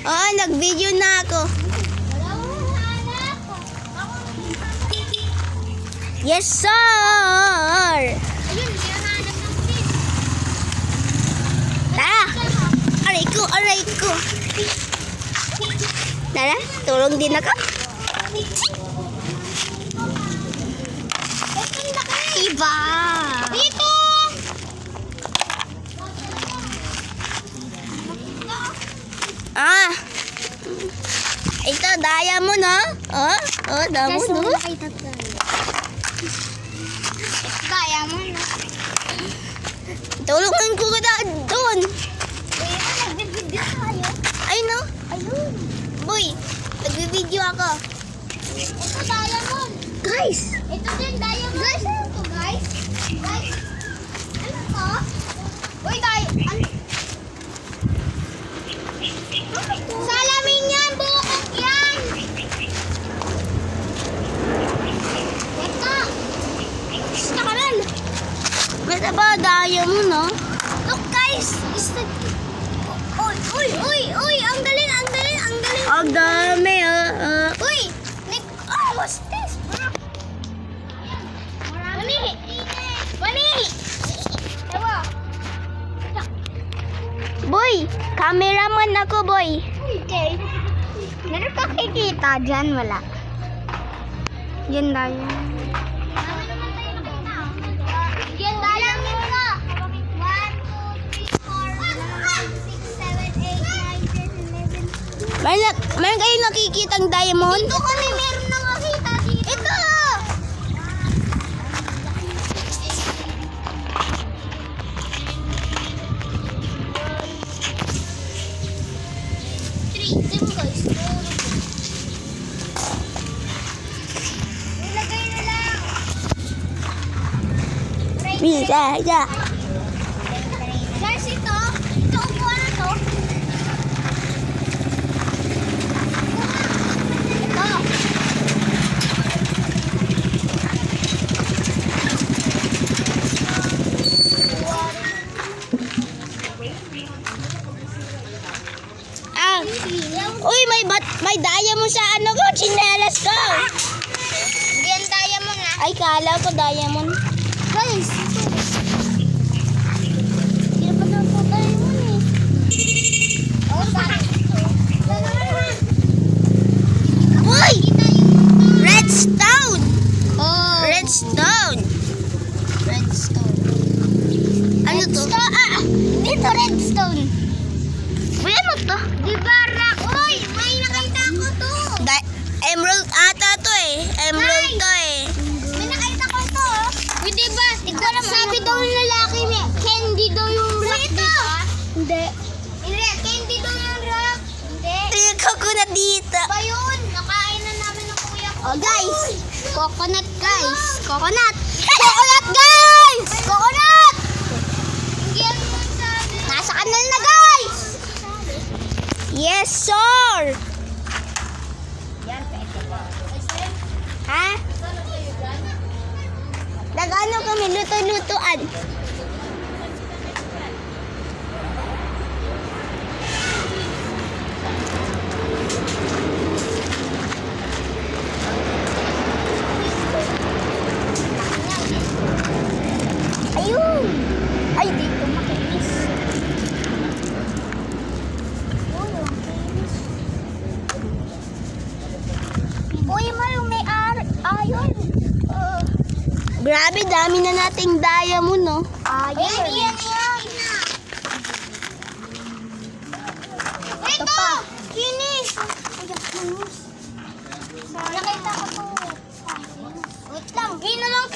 Oo, nag-video na ako. Yes, sir! Ayun, hindi na hanap ng fish. Tara! Aray ko! Tara, tulong din ako. Iba! Dito! Ah! Ito, diamond, oh. Diamond, oh. Diamond. Tulungan ko ka doon. Nagbibidyo tayo. Ay, no. Ayun. Boy, nagbibideo ako. Ito, diamond. Guys! Ito din, diamond. Guys, ano to, guys? Guys, ano to? Uy, salamin yan, buok yan. Ito. Gusto ka rin. Basta ba, diamond, no? Look, guys. Uy, ang galing. Ang dami, Uy, what's this, bro? Mani! Ewa. Boy, cameraman ako, boy. Okay. Meron ka kikita dyan, wala. Yan tayo. Yan, dalang nito. 1, 2, 3, 4, 5, 6, 7, 8, 9, 10, 11. Meron kayo nakikitang diamond? Dito kami meron na nakita dito. Ito! Ilagay na lang. Bisa. Guys, ito upuan na to. Ito. Ah. Uy, may diamond sa ano ko, chinelas ko. Yan diamond na. Ay, kala ko diamond. Guys, ito. Hindi pa na po diamond eh. Oh, parang ito. Uy! Redstone! Oh. Redstone! Ano to? Dito redstone. Uy, ano to? Di ba rock? Uy, may nakita ko to. Emerald ata to eh. Emerald to eh. May nakita ko to. Uy, di ba? Sabi daw ng lalaki, candy daw yung rock dito. Hindi. Hindi, candy daw yung rock. Hindi. Tingnan ko na dito. Ba yun? Nakain na namin ng kuya ko. Oh, guys. Coconut, guys. Coconut. Coconut, guys! Coconut! Yan mo sabi. Nasa kanal na, guys! Yes, sir! Yan, pwede ba? Ha? Nag-ano kami, luto-lutuan. Ayun! Ay, dito makinis. Uy, may iron. Grabe, dami na nating diamond, no? Yan. Ito! Kinis! Nakita ko to. Wait lang. Yun na lang